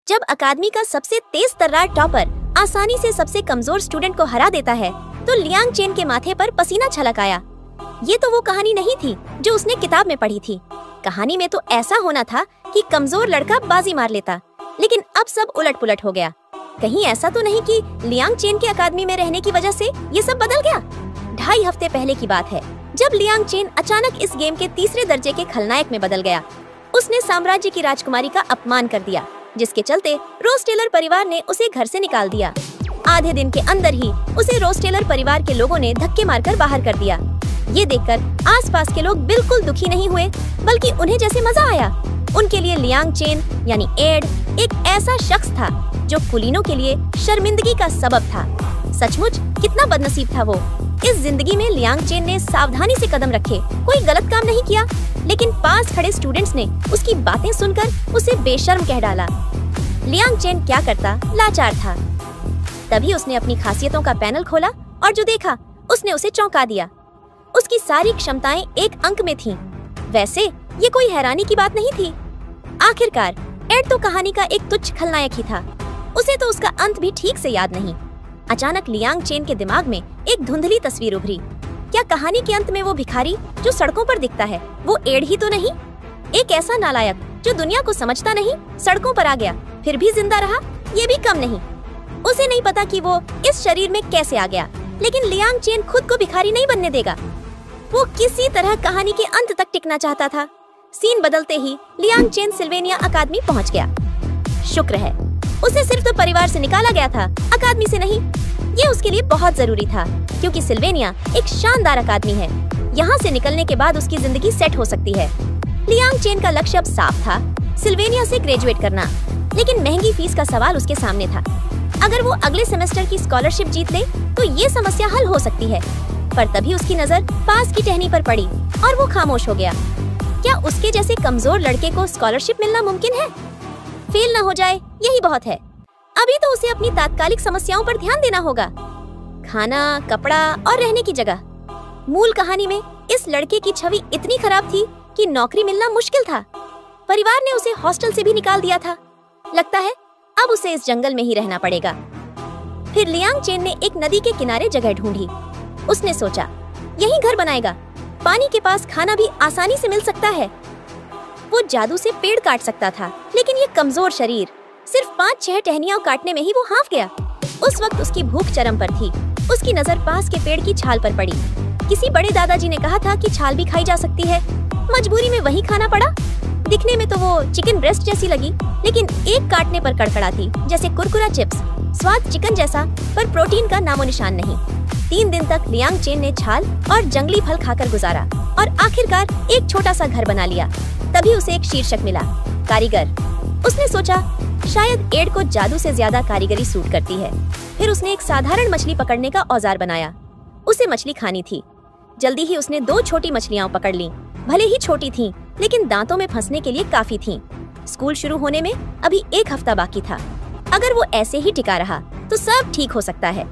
जब अकादमी का सबसे तेज तर्रार टॉपर आसानी से सबसे कमजोर स्टूडेंट को हरा देता है तो लियांग चेन के माथे पर पसीना छलक आया। ये तो वो कहानी नहीं थी जो उसने किताब में पढ़ी थी। कहानी में तो ऐसा होना था कि कमजोर लड़का बाजी मार लेता, लेकिन अब सब उलट पुलट हो गया। कहीं ऐसा तो नहीं कि लियांग चेन के अकादमी में रहने की वजह से ये सब बदल गया। 2.5 हफ्ते पहले की बात है जब लियांग चेन अचानक इस गेम के तीसरे दर्जे के खलनायक में बदल गया। उसने साम्राज्य की राजकुमारी का अपमान कर दिया, जिसके चलते रोज टेलर परिवार ने उसे घर से निकाल दिया। आधे दिन के अंदर ही उसे रोज टेलर परिवार के लोगों ने धक्के मारकर बाहर कर दिया। ये देखकर आसपास के लोग बिल्कुल दुखी नहीं हुए, बल्कि उन्हें जैसे मजा आया। उनके लिए लियांग चेन यानी एड एक ऐसा शख्स था जो कुलीनों के लिए शर्मिंदगी का सबब था। सचमुच कितना बदनसीब था वो। इस जिंदगी में लियांग चेन ने सावधानी से कदम रखे, कोई गलत काम नहीं किया, लेकिन पास खड़े स्टूडेंट्स ने उसकी बातें सुनकर उसे बेशर्म कह डाला। लियांग चेन क्या करता, लाचार था। तभी उसने अपनी खासियतों का पैनल खोला और जो देखा उसने उसे चौंका दिया। उसकी सारी क्षमताएं एक अंक में थीं। वैसे ये कोई हैरानी की बात नहीं थी। आखिरकार एड तो कहानी का एक तुच्छ खलनायक ही था। उसे तो उसका अंत भी ठीक से याद नहीं। अचानक लियांग चेन के दिमाग में एक धुंधली तस्वीर उभरी। क्या कहानी के अंत में वो भिखारी जो सड़कों पर दिखता है वो एड ही तो नहीं? एक ऐसा नालायक जो दुनिया को समझता नहीं, सड़कों पर आ गया, फिर भी जिंदा रहा, ये भी कम नहीं। उसे नहीं पता कि वो इस शरीर में कैसे आ गया, लेकिन लियांग चेन खुद को भिखारी नहीं बनने देगा। वो किसी तरह कहानी के अंत तक टिकना चाहता था। सीन बदलते ही लियांग चेन सिल्वेनिया अकादमी पहुंच गया। शुक्र है उसे सिर्फ तो परिवार से निकाला गया था, अकादमी से नहीं। ये उसके लिए बहुत जरूरी था, क्योंकि सिल्वेनिया एक शानदार अकादमी है। यहाँ से निकलने के बाद उसकी जिंदगी सेट हो सकती है। लियांग चेन का लक्ष्य अब साफ था, सिल्वेनिया से ग्रेजुएट करना, लेकिन महंगी फीस का सवाल उसके सामने था। अगर वो अगले सेमेस्टर की स्कॉलरशिप जीत ले तो ये समस्या हल हो सकती है। पर तभी उसकी नजर पास की टहनी पर पड़ी और वो खामोश हो गया। क्या उसके जैसे कमजोर लड़के को स्कॉलरशिप मिलना मुमकिन है? फेल न हो जाए यही बहुत है। अभी तो उसे अपनी तात्कालिक समस्याओं पर ध्यान देना होगा, खाना, कपड़ा और रहने की जगह। मूल कहानी में इस लड़के की छवि इतनी खराब थी कि नौकरी मिलना मुश्किल था। परिवार ने उसे हॉस्टल से भी निकाल दिया था। लगता है अब उसे इस जंगल में ही रहना पड़ेगा। फिर लियांग चेन ने एक नदी के किनारे जगह ढूंढी। उसने सोचा यहीं घर बनाएगा, पानी के पास खाना भी आसानी से मिल सकता है। वो जादू से पेड़ काट सकता था, लेकिन ये कमजोर शरीर सिर्फ 5-6 टहनियां काटने में ही वो हाफ गया। उस वक्त उसकी भूख चरम पर थी। उसकी नजर पास के पेड़ की छाल पर पड़ी। किसी बड़े दादाजी ने कहा था कि छाल भी खाई जा सकती है। मजबूरी में वही खाना पड़ा। दिखने में तो वो चिकन ब्रेस्ट जैसी लगी, लेकिन एक काटने पर कड़कड़ाती जैसे कुरकुरा चिप्स। स्वाद चिकन जैसा, पर प्रोटीन का नामो निशान नहीं। 3 दिन तक लियांग चेन ने छाल और जंगली फल खाकर गुजारा और आखिरकार एक छोटा सा घर बना लिया। तभी उसे एक शीर्षक मिला, कारीगर। उसने सोचा शायद एड को जादू से ज्यादा कारीगरी सूट करती है। फिर उसने एक साधारण मछली पकड़ने का औजार बनाया। उसे मछली खानी थी। जल्दी ही उसने 2 छोटी मछलियां पकड़ लीं। भले ही छोटी थीं, लेकिन दांतों में फंसने के लिए काफी थीं। स्कूल शुरू होने में अभी 1 हफ्ता बाकी था। अगर वो ऐसे ही टिका रहा तो सब ठीक हो सकता है।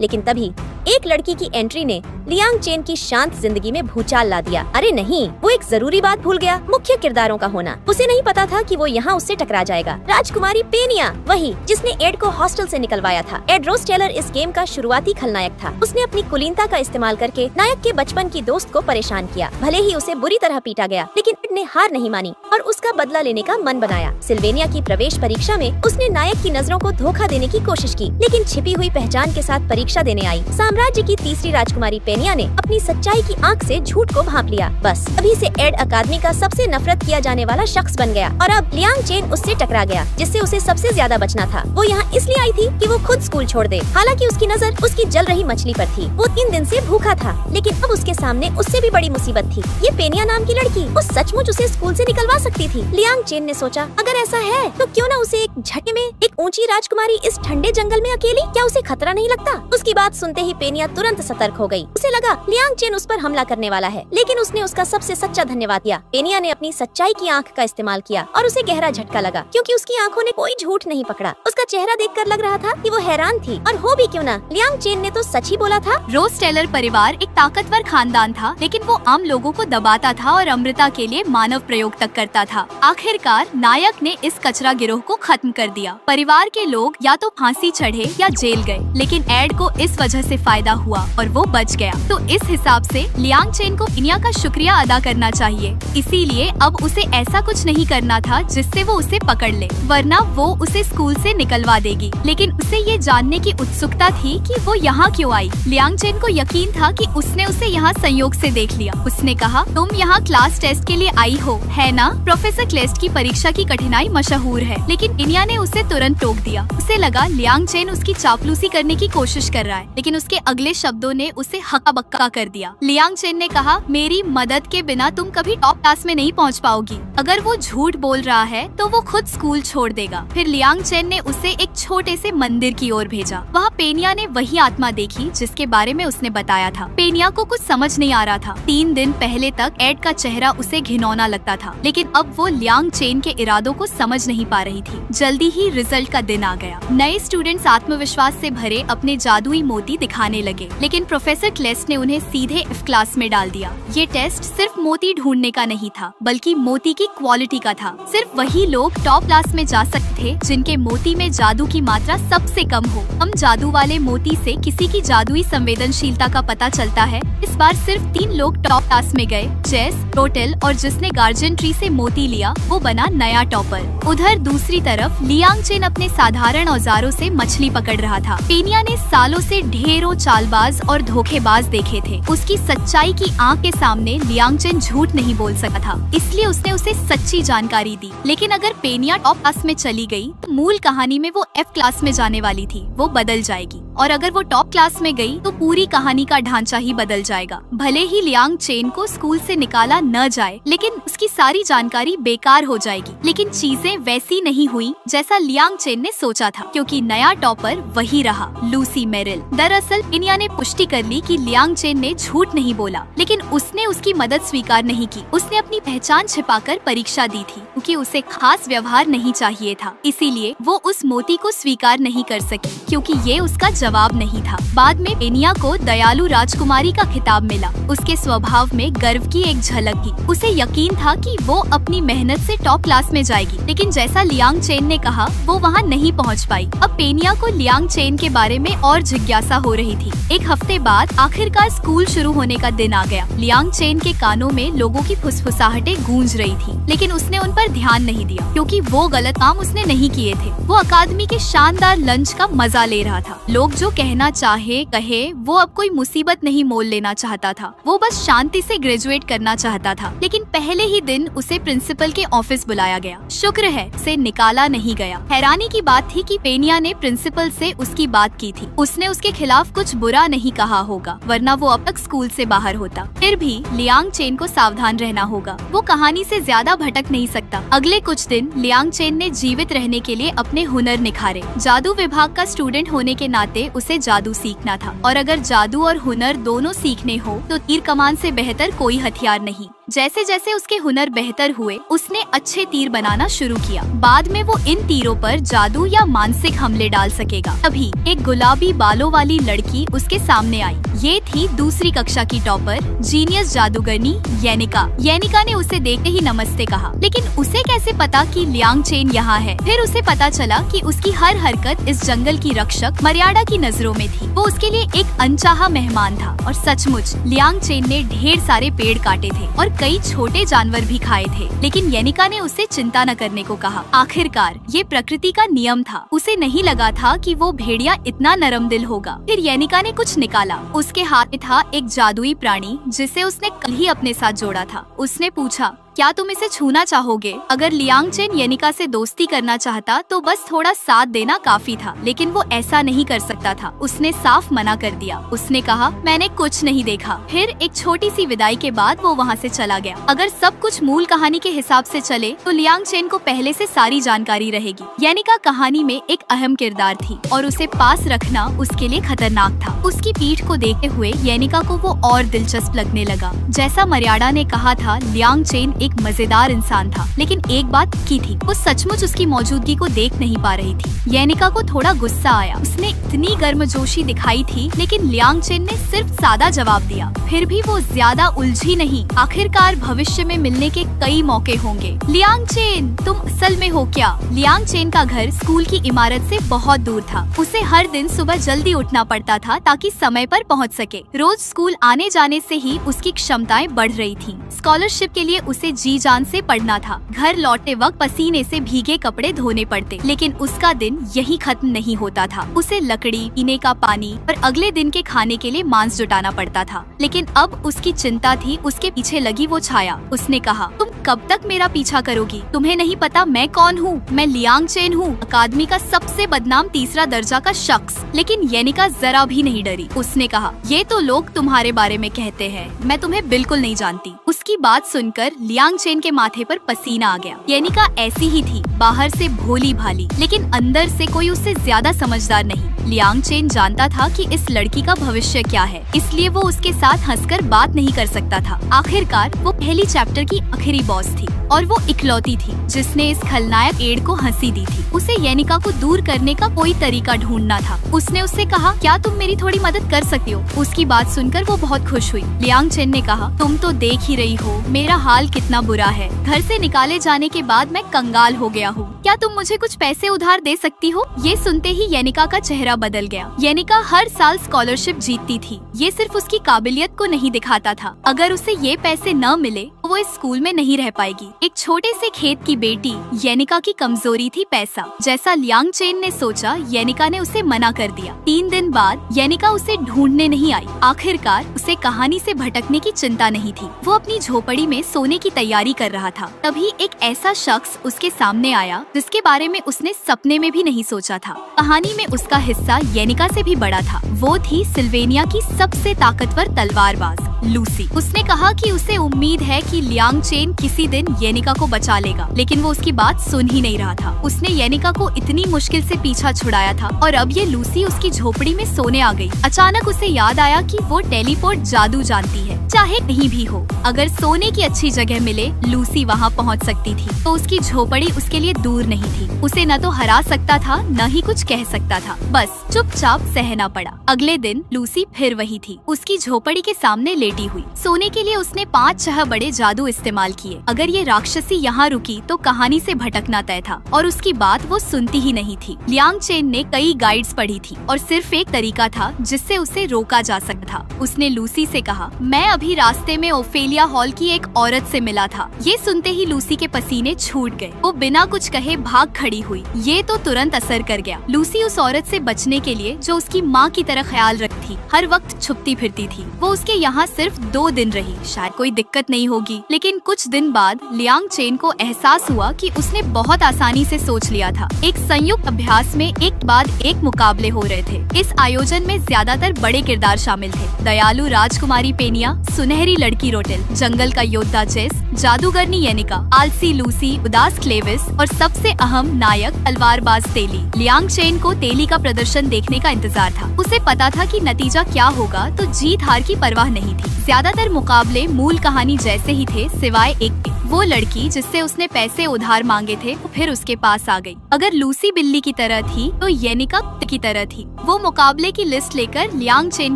लेकिन तभी एक लड़की की एंट्री ने लियांग चेन की शांत जिंदगी में भूचाल ला दिया। अरे नहीं, वो एक जरूरी बात भूल गया, मुख्य किरदारों का होना। उसे नहीं पता था कि वो यहाँ उससे टकरा जाएगा। राजकुमारी पेनिया, वही जिसने एड को हॉस्टल से निकलवाया था। एड रोज टेलर इस गेम का शुरुआती खलनायक था। उसने अपनी कुलीनता का इस्तेमाल करके नायक के बचपन की दोस्त को परेशान किया। भले ही उसे बुरी तरह पीटा गया, लेकिन एड ने हार नहीं मानी और उसका बदला लेने का मन बनाया। सिल्वेनिया की प्रवेश परीक्षा में उसने नायक की नजरों को धोखा देने की कोशिश की, लेकिन छिपी हुई पहचान के साथ परीक्षा देने आई। साम्राज्य की तीसरी राजकुमारी पेनिया ने अपनी सच्चाई की आंख से झूठ को भांप लिया। बस अभी से एड अकादमी का सबसे नफरत किया जाने वाला शख्स बन गया और अब लियांग चेन उससे टकरा गया, जिससे उसे सबसे ज्यादा बचना था। वो यहाँ इसलिए आई थी कि वो खुद स्कूल छोड़ दे। हालांकि उसकी नजर उसकी जल रही मछली पर थी। वो 3 दिन से भूखा था, लेकिन अब उसके सामने उससे भी बड़ी मुसीबत थी। ये पेनिया नाम की लड़की, वो सचमुच उसे स्कूल से निकलवा सकती थी। लियांग चेन ने सोचा अगर ऐसा है तो क्यों न उसे एक झटके में एक ऊंची राजकुमारी इस ठंडे जंगल में अकेली, क्या उसे खतरा नहीं लगता? उसकी बात सुनते ही पेनिया तुरंत सतर्क हो गई। उसे लगा लियांग चेन उस पर हमला करने वाला है, लेकिन उसने उसका सबसे सच्चा धन्यवाद दिया। पेनिया ने अपनी सच्चाई की आंख का इस्तेमाल किया और उसे गहरा झटका लगा, क्योंकि उसकी आंखों ने कोई झूठ नहीं पकड़ा। उसका चेहरा देखकर लग रहा था कि वो हैरान थी, और हो भी क्यों ना, लियांग चेन ने तो सच ही बोला था। रोज टेलर परिवार एक ताकतवर खानदान था, लेकिन वो आम लोगों को दबाता था और अमृता के लिए मानव प्रयोग तक करता था। आखिरकार नायक ने इस कचरा गिरोह को खत्म कर दिया। परिवार के लोग या तो फांसी चढ़े या जेल गए, लेकिन एड को इस वजह से फायदा हुआ और वो बच गया। तो इस हिसाब से लियांग चेन को पेनिया का शुक्रिया अदा करना चाहिए। इसीलिए अब उसे ऐसा कुछ नहीं करना था जिससे वो उसे पकड़ ले, वरना वो उसे स्कूल से निकलवा देगी। लेकिन उसे ये जानने की उत्सुकता थी कि वो यहाँ क्यों आई। लियांग चेन को यकीन था कि उसने उसे यहाँ संयोग से देख लिया। उसने कहा, तुम यहाँ क्लास टेस्ट के लिए आई हो, है ना? प्रोफेसर क्लेस्ट की परीक्षा की कठिनाई मशहूर है। लेकिन पेनिया ने उसे तुरंत टोक दिया। उसे लगा लियांग चेन उसकी चापलूसी करने की कोशिश कर रहा है, लेकिन उसके अगले शब्दों ने उसे हक्का बक्का कर दिया। लियांग चेन ने कहा, मेरी मदद के बिना तुम कभी टॉप क्लास में नहीं पहुँच पाओगी। अगर वो झूठ बोल रहा है तो वो खुद स्कूल छोड़ देगा। फिर लियांग चेन ने उसे एक छोटे से मंदिर की ओर भेजा। वहाँ पेनिया ने वही आत्मा देखी जिसके बारे में उसने बताया था। पेनिया को कुछ समझ नहीं आ रहा था। 3 दिन पहले तक एड का चेहरा उसे घिनौना लगता था, लेकिन अब वो लियांग चेन के इरादों को समझ नहीं पा रही थी। जल्दी ही रिजल्ट का दिन आ गया। नए स्टूडेंट्स आत्मविश्वास से भरे अपने जादुई मोती दिखाने लगे, लेकिन प्रोफेसर क्लेस्ट ने उन्हें सीधे F क्लास में डाल दिया। ये टेस्ट सिर्फ मोती ढूंढने का नहीं था, बल्कि मोती की क्वालिटी का था। सिर्फ वही लोग टॉप क्लास में जा सकते थे जिनके मोती में जादू की मात्रा सबसे कम हो। हम जादू वाले मोती से किसी की जादुई संवेदनशीलता का पता चलता है। इस बार सिर्फ 3 लोग टॉप क्लास में गए, जेस, टोटल और जिसने गार्जियन ट्री से मोती लिया वो बना नया टॉपर। उधर दूसरी तरफ लियांग चेन अपने साधारण औजारों से मछली पकड़ रहा था। पेनिया ने सालों से ढेरों चालबाज और धोखेबाज देखे थे। उसकी सच्चाई की आंख के सामने लियांग चेन झूठ नहीं बोल सका था, इसलिए उसने उसे सच्ची जानकारी दी। लेकिन अगर पेनिया टॉप क्लास में चली गई तो मूल कहानी में वो F क्लास में जाने वाली थी, वो बदल जाएगी। और अगर वो टॉप क्लास में गई तो पूरी कहानी का ढांचा ही बदल जाएगा। भले ही लियांग चेन को स्कूल से निकाला न जाए, लेकिन उसकी सारी जानकारी बेकार हो जाएगी। लेकिन चीजें वैसी नहीं हुई जैसा लियांग चेन ने सोचा था, क्योंकि नया टॉपर वही रहा, लूसी मेरिल। दरअसल पेनिया ने पुष्टि कर ली कि लियांग चेन ने झूठ नहीं बोला, लेकिन उसने उसकी मदद स्वीकार नहीं की। उसने अपनी पहचान छिपाकर परीक्षा दी थी, क्योंकि उसे खास व्यवहार नहीं चाहिए था। इसीलिए वो उस मोती को स्वीकार नहीं कर सकी, क्योंकि ये उसका जवाब नहीं था। बाद में पेनिया को दयालु राजकुमारी का खिताब मिला। उसके स्वभाव में गर्व की एक झलक थी। उसे यकीन था कि वो अपनी मेहनत से टॉप क्लास में जाएगी, लेकिन जैसा लियांग चेन ने कहा वो वहाँ नहीं पहुँच पाई। अब पेनिया को लियांग चेन के बारे में और जिज्ञासा हो रही थी। एक हफ्ते बाद आखिरकार स्कूल शुरू होने का दिन आ गया। लियांग चेन के कानों में लोगों की फुसफुसाहटें गूंज रही थी, लेकिन उसने उन पर ध्यान नहीं दिया, क्योंकि वो गलत काम उसने नहीं किए थे। वो अकादमी के शानदार लंच का मजा ले रहा था। लोग जो कहना चाहे कहे, वो अब कोई मुसीबत नहीं मोल लेना चाहता था। वो बस शांति से ग्रेजुएट करना चाहता था। लेकिन पहले ही दिन उसे प्रिंसिपल के ऑफिस बुलाया गया। शुक्र है उसे निकाला नहीं गया। हैरानी की बात थी कि पेनिया ने प्रिंसिपल से उसकी बात की थी। उसने उसके खिलाफ कुछ बुरा नहीं कहा होगा, वरना वो अब तक स्कूल से बाहर होता। फिर भी लियांग चेन को सावधान रहना होगा। वो कहानी से ज्यादा भटक नहीं सकता। अगले कुछ दिन लियांग चेन ने जीवित रहने के लिए अपने हुनर निखारे। जादू विभाग का स्टूडेंट होने के नाते उसे जादू सीखना था, और अगर जादू और हुनर दोनों सीखने हो तो तीर कमान से बेहतर कोई हथियार नहीं। जैसे जैसे उसके हुनर बेहतर हुए, उसने अच्छे तीर बनाना शुरू किया। बाद में वो इन तीरों पर जादू या मानसिक हमले डाल सकेगा। तभी एक गुलाबी बालों वाली लड़की उसके सामने आई। ये थी दूसरी कक्षा की टॉपर, जीनियस जादूगरनी येनिका। येनिका ने उसे देखते ही नमस्ते कहा, लेकिन उसे कैसे पता कि लियांग चेन यहाँ है? फिर उसे पता चला कि उसकी हर हरकत इस जंगल की रक्षक मर्यादा की नजरों में थी। वो उसके लिए एक अनचाहा मेहमान था। और सचमुच लियांग चेन ने ढेर सारे पेड़ काटे थे और कई छोटे जानवर भी खाए थे, लेकिन येनिका ने उसे चिंता न करने को कहा। आखिरकार ये प्रकृति का नियम था। उसे नहीं लगा था कि वो भेड़िया इतना नरम दिल होगा। फिर येनिका ने कुछ निकाला। उसके हाथ में था एक जादुई प्राणी जिसे उसने कल ही अपने साथ जोड़ा था। उसने पूछा, क्या तुम इसे छूना चाहोगे? अगर लियांग चेन येनिका से दोस्ती करना चाहता तो बस थोड़ा साथ देना काफी था, लेकिन वो ऐसा नहीं कर सकता था। उसने साफ मना कर दिया। उसने कहा, मैंने कुछ नहीं देखा। फिर एक छोटी सी विदाई के बाद वो वहाँ से चला गया। अगर सब कुछ मूल कहानी के हिसाब से चले तो लियांग चेन को पहले से सारी जानकारी रहेगी। येनिका कहानी में एक अहम किरदार थी और उसे पास रखना उसके लिए खतरनाक था। उसकी पीठ को देखते हुए येनिका को वो और दिलचस्प लगने लगा। जैसा मर्यादा ने कहा था, लियांग चेन एक मजेदार इंसान था, लेकिन एक बात की थी, वो सचमुच उसकी मौजूदगी को देख नहीं पा रही थी। येनिका को थोड़ा गुस्सा आया। उसने इतनी गर्मजोशी दिखाई थी, लेकिन लियांग चेन ने सिर्फ सादा जवाब दिया। फिर भी वो ज्यादा उलझी नहीं। आखिरकार भविष्य में मिलने के कई मौके होंगे। लियांग चेन, तुम असल में हो क्या? लियांग चेन का घर स्कूल की इमारत से बहुत दूर था। उसे हर दिन सुबह जल्दी उठना पड़ता था ताकि समय पर पहुंच सके। रोज स्कूल आने जाने से ही उसकी क्षमताएं बढ़ रही थीं। स्कॉलरशिप के लिए उसे जी जान से पढ़ना था। घर लौटते वक्त पसीने से भीगे कपड़े धोने पड़ते, लेकिन उसका दिन यही खत्म नहीं होता था। उसे लकड़ी, पीने का पानी और अगले दिन के खाने के लिए मांस जुटाना पड़ता था। लेकिन अब उसकी चिंता थी उसके पीछे लगी वो छाया। उसने कहा, तुम कब तक मेरा पीछा करोगी? तुम्हें नहीं पता मैं कौन हूँ? मैं लियांग चेन हूँ, अकादमी का सबसे बदनाम तीसरा दर्जा का शख्स। लेकिन येनिका जरा भी नहीं डरी। उसने कहा, ये तो लोग तुम्हारे बारे में कहते हैं, मैं तुम्हें बिल्कुल नहीं जानती। उसकी बात सुनकर लियांग चेन के माथे पर पसीना आ गया। येनिका ऐसी ही थी, बाहर से भोली भाली, लेकिन अंदर से कोई उससे ज्यादा समझदार नहीं। लियांग चेन जानता था कि इस लड़की का भविष्य क्या है, इसलिए वो उसके साथ हंसकर बात नहीं कर सकता था। आखिरकार वो पहली चैप्टर की आखिरी बॉस थी और वो इकलौती थी जिसने इस खलनायक एड को हंसी दी थी। उसे येनिका को दूर करने का कोई तरीका ढूंढना था। उसने उससे कहा, क्या तुम मेरी थोड़ी मदद कर सकती हो? उसकी बात सुनकर वो बहुत खुश हुई। लियांग चेन ने कहा, तुम तो देख ही रही हो मेरा हाल कितना बुरा है। घर से निकाले जाने के बाद मैं कंगाल हो गया हूँ। क्या तुम मुझे कुछ पैसे उधार दे सकती हो? ये सुनते ही येनिका का चेहरा बदल गया। येनिका हर साल स्कॉलरशिप जीतती थी। ये सिर्फ उसकी काबिलियत को नहीं दिखाता था। अगर उसे ये पैसे न मिले तो वो इस स्कूल में नहीं रह पाएगी। एक छोटे से खेत की बेटी येनिका की कमजोरी थी पैसा। जैसा लियांग चेन ने सोचा, येनिका ने उसे मना कर दिया। 3 दिन बाद येनिका उसे ढूंढने नहीं आई। आखिरकार उसे कहानी से भटकने की चिंता नहीं थी। वो अपनी झोपड़ी में सोने की तैयारी कर रहा था। तभी एक ऐसा शख्स उसके सामने आया जिसके बारे में उसने सपने में भी नहीं सोचा था। कहानी में उसका हिस्सा येनिका से भी बड़ा था। वो थी सिल्वेनिया की सबसे ताकतवर तलवारबाज लूसी। उसने कहा कि उसे उम्मीद है कि लियांग चेन किसी दिन येनिका को बचा लेगा, लेकिन वो उसकी बात सुन ही नहीं रहा था। उसने येनिका को इतनी मुश्किल से पीछा छुड़ाया था और अब ये लूसी उसकी झोपड़ी में सोने आ गई। अचानक उसे याद आया कि वो टेलीपोर्ट जादू जानती है, चाहे कहीं भी हो। अगर सोने की अच्छी जगह मिले, लूसी वहाँ पहुँच सकती थी। तो उसकी झोपड़ी उसके लिए दूर नहीं थी। उसे न तो हरा सकता था, न ही कुछ कह सकता था, बस चुपचाप सहना पड़ा। अगले दिन लूसी फिर वही थी, उसकी झोपड़ी के सामने लेटी हुई। सोने के लिए उसने 5-6 बड़े जादू इस्तेमाल किए। अगर ये राक्षसी यहाँ रुकी तो कहानी से भटकना तय था, और उसकी बात वो सुनती ही नहीं थी। लियांग चेन ने कई गाइड्स पढ़ी थी और सिर्फ एक तरीका था जिससे उसे रोका जा सकता था। उसने लूसी से कहा, मैं अभी रास्ते में ओफेलिया हॉल की एक औरत से मिला था। ये सुनते ही लूसी के पसीने छूट गए। वो बिना कुछ कहे भाग खड़ी हुई। ये तो तुरंत असर कर गया। लूसी उस औरत से बचने के लिए, जो उसकी माँ की तरह ख्याल रखती, हर वक्त छुपती फिरती थी। वो उसके यहाँ सिर्फ 2 दिन रही। शायद कोई दिक्कत नहीं होगी, लेकिन कुछ दिन बाद लियांग चेन को एहसास हुआ कि उसने बहुत आसानी से सोच लिया था। एक संयुक्त अभ्यास में एक बाद एक मुकाबले हो रहे थे। इस आयोजन में ज्यादातर बड़े किरदार शामिल थे। दयालु राजकुमारी पेनिया, सुनहरी लड़की रोटेल, जंगल का योद्धा जेस, जादूगरनी येनिका, आलसी लूसी, उदास क्लेविस और सबसे अहम नायक तलवारबाज तेली। लियांग चेन को तेली का प्रदर्शन देखने का इंतजार था। उसे पता था कि नतीजा क्या होगा, तो जीत हार की परवाह नहीं थी। ज्यादातर मुकाबले मूल कहानी जैसे ही थे, सिवाय एक के। वो लड़की जिससे उसने पैसे उधार मांगे थे, वो फिर उसके पास आ गई। अगर लूसी बिल्ली की तरह थी तो येनिका की तरह थी। वो मुकाबले की लिस्ट लेकर लियांग चेन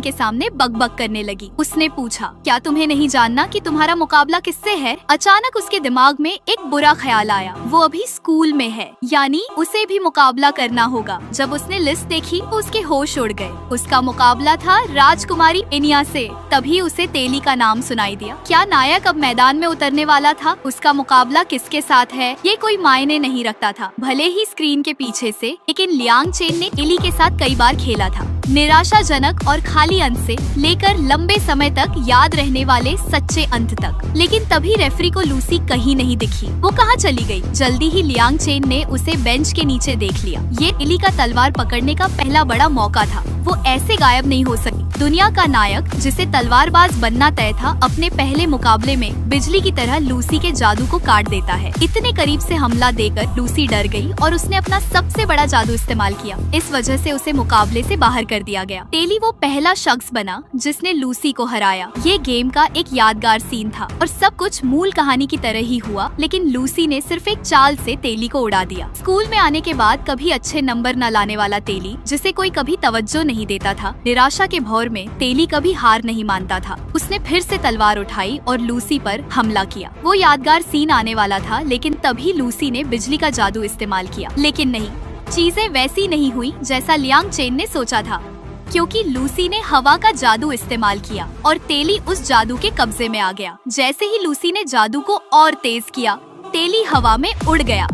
के सामने बकबक करने लगी। उसने पूछा, क्या तुम्हें नहीं जानना कि तुम्हारा मुकाबला किससे है? अचानक उसके दिमाग में एक बुरा ख्याल आया। वो अभी स्कूल में है, यानी उसे भी मुकाबला करना होगा। जब उसने लिस्ट देखी तो उसके होश उड़ गए। उसका मुकाबला था राजकुमारी पेनिया से। तभी उसे तेली का नाम सुनाई दिया। क्या नायक अब मैदान में उतरने वाला था? उसका मुकाबला किसके साथ है ये कोई मायने नहीं रखता था, भले ही स्क्रीन के पीछे से, लेकिन लियांग चेन ने तेली के साथ कई बार खेला था। निराशाजनक और खाली अंत से लेकर लंबे समय तक याद रहने वाले सच्चे अंत तक। लेकिन तभी रेफरी को लूसी कहीं नहीं दिखी। वो कहाँ चली गई? जल्दी ही लियांग चेन ने उसे बेंच के नीचे देख लिया। ये टेली का तलवार पकड़ने का पहला बड़ा मौका था। वो ऐसे गायब नहीं हो सकी। दुनिया का नायक जिसे तलवारबाज बनना तय था, अपने पहले मुकाबले में बिजली की तरह लूसी के जादू को काट देता है। इतने करीब से हमला देकर लूसी डर गई और उसने अपना सबसे बड़ा जादू इस्तेमाल किया। इस वजह से उसे मुकाबले से बाहर कर दिया गया। टेली वो पहला शख्स बना जिसने लूसी को हराया। ये गेम का एक यादगार सीन था और सब कुछ मूल कहानी की तरह ही हुआ, लेकिन लूसी ने सिर्फ एक चाल से टेली को उड़ा दिया। स्कूल में आने के बाद कभी अच्छे नंबर न लाने वाला टेली, जिसे कोई कभी तवज्जो नहीं देता था, निराशा के भौर में टेली कभी हार नहीं मानता था। उसने फिर से तलवार उठाई और लूसी पर हमला किया। वो यादगार सीन आने वाला था, लेकिन तभी लूसी ने बिजली का जादू इस्तेमाल किया। लेकिन नहीं, चीजें वैसी नहीं हुई जैसा लियांग चेन ने सोचा था, क्योंकि लूसी ने हवा का जादू इस्तेमाल किया और टेली उस जादू के कब्जे में आ गया। जैसे ही लूसी ने जादू को और तेज किया, टेली हवा में उड़ गया।